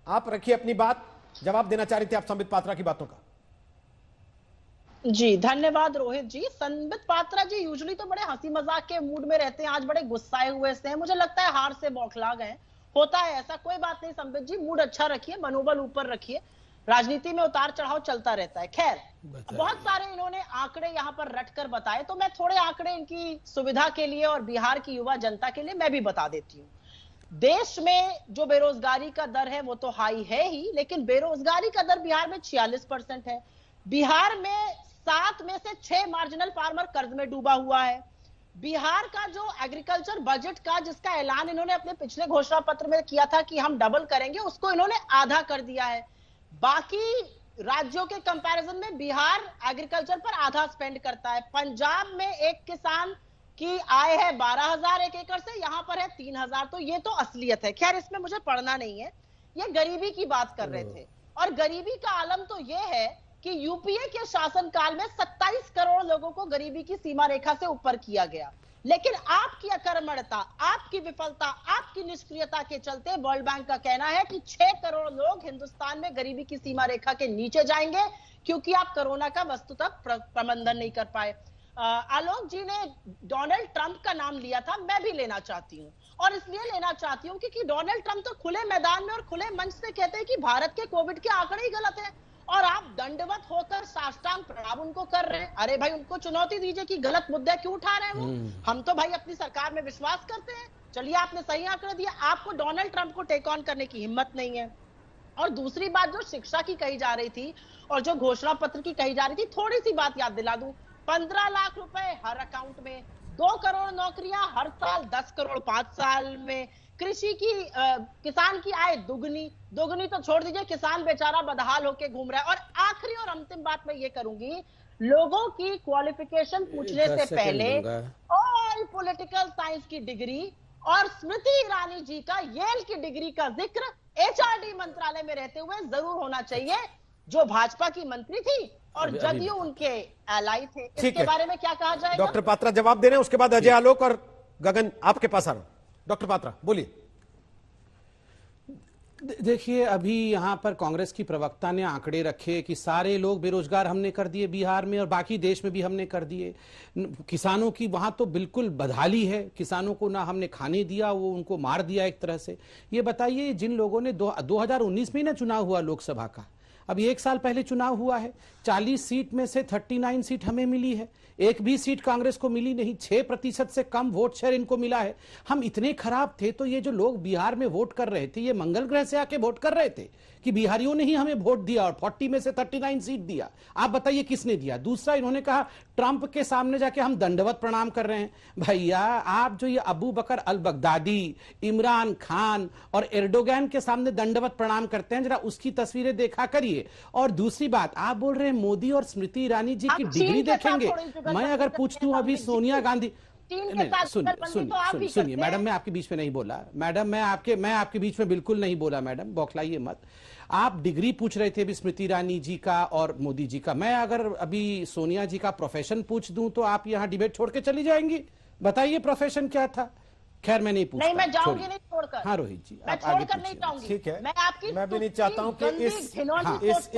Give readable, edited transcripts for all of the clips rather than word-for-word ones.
आप रखिए अपनी बात, जवाब देना चाह रही थी आप संबित पात्रा की बातों का। जी धन्यवाद रोहित जी। संबित पात्रा जी यूजुअली तो बड़े हंसी मजाक के मूड में रहते हैं, आज बड़े गुस्साए हुए से हैं, मुझे लगता है हार से बौखला गए। होता है ऐसा, कोई बात नहीं संबित जी, मूड अच्छा रखिए, मनोबल ऊपर रखिए, राजनीति में उतार चढ़ाव चलता रहता है। खैर बहुत सारे इन्होंने आंकड़े यहाँ पर रट कर बताए, तो मैं थोड़े आंकड़े इनकी सुविधा के लिए और बिहार की युवा जनता के लिए मैं भी बता देती हूँ। देश में जो बेरोजगारी का दर है वो तो हाई है ही, लेकिन बेरोजगारी का दर बिहार में 46% है। बिहार में 7 में से 6 मार्जिनल फार्मर कर्ज में डूबा हुआ है। बिहार का जो एग्रीकल्चर बजट का जिसका ऐलान इन्होंने अपने पिछले घोषणा पत्र में किया था कि हम डबल करेंगे, उसको इन्होंने आधा कर दिया है। बाकी राज्यों के कंपैरिजन में बिहार एग्रीकल्चर पर आधा स्पेंड करता है। पंजाब में एक किसान की आय है 12,000 एक एकड़ से, यहां पर है 3,000, तो ये तो असलियत है। खैर इसमें मुझे पढ़ना नहीं है, ये गरीबी की बात कर रहे थे। और गरीबी का आलम तो ये है कि यूपीए के शासनकाल में 27 करोड़ लोगों को गरीबी की सीमा रेखा से ऊपर किया गया, लेकिन आपकी अकर्मण्यता, आपकी विफलता, आपकी निष्क्रियता के चलते वर्ल्ड बैंक का कहना है कि 6 करोड़ लोग हिंदुस्तान में गरीबी की सीमा रेखा के नीचे जाएंगे, क्योंकि आप कोरोना का वस्तुतः प्रबंधन नहीं कर पाए। आलोक जी ने डोनाल्ड ट्रंप का नाम लिया था, मैं भी लेना चाहती हूँ, और इसलिए लेना चाहती हूँ क्योंकि डोनाल्ड ट्रंप तो खुले मैदान में और खुले मंच से कहते हैं कि भारत के कोविड के आंकड़े ही गलत हैं, और आप दंडवत होकर साष्टांग प्रणाम उनको कर रहे हैं। अरे भाई उनको चुनौती दीजिए कि गलत मुद्दे क्यों उठा रहे हैं वो। हम तो भाई अपनी सरकार में विश्वास करते हैं। चलिए आपने सही आंकड़े दिया, आपको डोनाल्ड ट्रंप को टेक ऑन करने की हिम्मत नहीं है। और दूसरी बात जो शिक्षा की कही जा रही थी और जो घोषणा पत्र की कही जा रही थी, थोड़ी सी बात याद दिला दूं। 15 लाख रुपए हर अकाउंट में, 2 करोड़ नौकरियां हर साल, 10 करोड़ 5 साल में, कृषि की किसान की आय दुगनी तो छोड़ दीजिए, किसान बेचारा बदहाल होके घूम रहा है। और आखिरी और अंतिम बात मैं ये करूंगी, लोगों की क्वालिफिकेशन पूछने से पहले ऑल पॉलिटिकल साइंस की डिग्री और स्मृति ईरानी जी का येल की डिग्री का जिक्र एचआरडी मंत्रालय में रहते हुए जरूर होना चाहिए, जो भाजपा की मंत्री थी और जदयू उनके एलाई थे। इसके बारे में क्या कहा जाएगा? डॉक्टर पात्रा जवाब दे रहे हैं, उसके बाद अजय आलोक और गगन आपके पास आ रहा हूं। डॉक्टर पात्रा बोलिए। देखिए अभी यहाँ पर कांग्रेस की प्रवक्ता ने आंकड़े रखे कि सारे लोग बेरोजगार हमने कर दिए बिहार में और बाकी देश में भी हमने कर दिए। किसानों की वहां तो बिल्कुल बदहाली है, किसानों को ना हमने खाने दिया, वो उनको मार दिया एक तरह से। ये बताइए जिन लोगों ने 2019 में ना चुनाव हुआ लोकसभा का, अभी 1 साल पहले चुनाव हुआ है, 40 सीट में से 39 सीट हमें मिली है, एक भी सीट कांग्रेस को मिली नहीं, 6% से कम वोट शेयर इनको मिला है। हम इतने खराब थे तो ये जो लोग बिहार में वोट कर रहे थे, ये मंगल ग्रह से आके वोट कर रहे थे कि बिहारियों ने ही हमें वोट दिया और 40 में से 39 सीट दिया। आप बताइए किसने दिया? दूसरा इन्होंने कहा ट्रंप के सामने जाके हम दंडवत प्रणाम कर रहे हैं। भैया आप जो ये अबू बकर अल बगदादी, इमरान खान और एर्डोगन के सामने दंडवत प्रणाम करते हैं, जरा उसकी तस्वीरें देखा करिए। और दूसरी बात, आप बोल रहे हैं मोदी और स्मृति ईरानी जी की डिग्री देखेंगे। मैं अगर पूछ दूं अभी सोनिया गांधी, सुनिए मैडम, मैं आपके बीच में नहीं बोला मैडम, मैं आपके बीच में बिल्कुल नहीं बोला मैडम, बौखलाइए मत। आप डिग्री पूछ रहे थे अभी स्मृति ईरानी जी का और मोदी जी का। मैं अगर अभी सोनिया जी का प्रोफेशन पूछ दूं तो आप यहाँ डिबेट छोड़ के चली जाएंगी? बताइए प्रोफेशन क्या था? खैर मैं नहीं पूछता। नहीं मैं जाऊंगी नहीं छोड़कर। हाँ रोहित जी मैं छोड़कर नहीं जाऊंगी। ठीक है, मैं भी नहीं चाहता हूं कि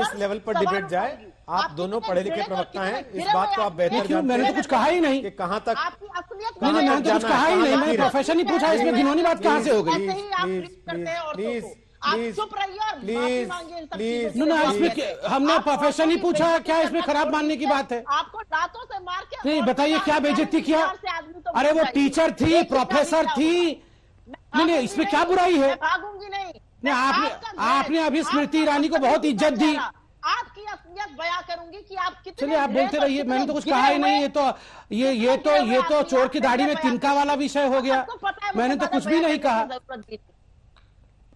इस लेवल पर डिबेट जाए। आप दोनों पढ़े लिखे प्रवक्ता हैं, इस बात को आप बेहतर जानते हैं। मैंने तो कुछ कहा ही नहीं कि कहां तक मैंने तो कुछ कहा ही नहीं, मैंने प्रोफेशन ही पूछा, इसमें घिनौनी बात कहां से हो गई? प्लीज इसमें हमने प्रोफेशन ही पूछा, क्या इसमें खराब मानने की बात है? आपको दांतों से मार के नहीं बताइए क्या बेइज्जती किया? अरे वो टीचर थी, प्रोफेसर थी, नहीं इसमें क्या बुराई है? भागूंगी नहीं। आपने अभी स्मृति ईरानी को बहुत इज्जत दी। आपकी असलियत बयां करूंगी कि आप कितने। चलिए आप बोलते रहिए, मैंने तो कुछ कहा ही नहीं। ये तो चोर की दाढ़ी में तिनका वाला विषय हो गया। मैंने तो कुछ भी नहीं कहा।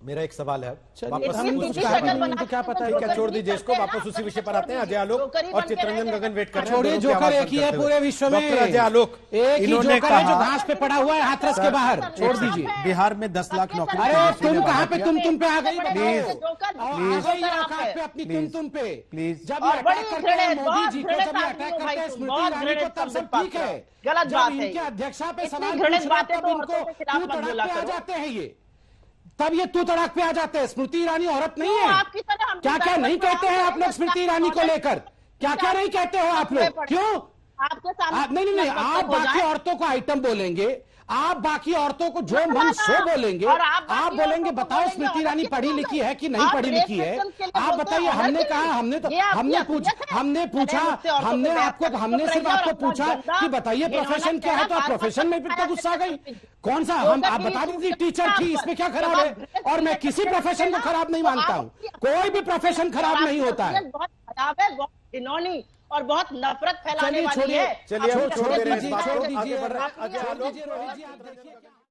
मेरा एक सवाल है, वापस तो क्या पता है क्या, छोड़ दीजिए इसको, वापस उसी विषय पर आते हैं। अजय आलोक और चित्ररंजन गगन वेट कर रहे हैं। छोड़िए, जोकर एक ही है पूरे विश्व में। अजय आलोक, इन्होंने कहा जो घास पे पड़ा हुआ है हाथरस के बाहर, छोड़ दीजिए। बिहार में 10 लाख नौकरी। अरे तुम कहाँ पे तुम पे आ गई? प्लीज तुम पे प्लीज। जब अटैक करते हैं मोदी जी को, जब अटैक करते हैं स्मृति ईरानी को, तब सब ठीक है। गलत बात है। इनके अध्यक्षा पे सवाल इनको क्यों तड़प पे आ जाते हैं ये? तब ये तू तड़ाक पे आ जाते हैं। स्मृति ईरानी औरत नहीं है। आपकी तरह हम क्या क्या नहीं कहते हैं आप लोग स्मृति ईरानी को लेकर? क्या क्या नहीं कहते हो आप लोग? क्यों? आपके सामने नहीं, आप बाकी औरतों को आइटम बोलेंगे, आप बाकी औरतों को जो मन सो बोलेंगे, आप बोलेंगे बताओ स्मृति ईरानी पढ़ी लिखी है कि नहीं पढ़ी लिखी है? आप बताइए। हमने कहा, हमने सिर्फ आपको पूछा कि बताइए प्रोफेशन क्या है, तो आप प्रोफेशन में इतना गुस्सा आ गई। कौन सा? आप बता दीजिए टीचर थी, इसमें क्या खराब है? और मैं किसी प्रोफेशन को खराब नहीं मानता हूँ, कोई भी प्रोफेशन खराब नहीं होता है। बहुत खराब है, बहुत घिनौनी और बहुत नफरत फैलाने वाली है। चलिए छोड़ दीजिए, छोड़ दीजिए, आगे बढ़ रहे हैं। रोहित जी आप देखिए।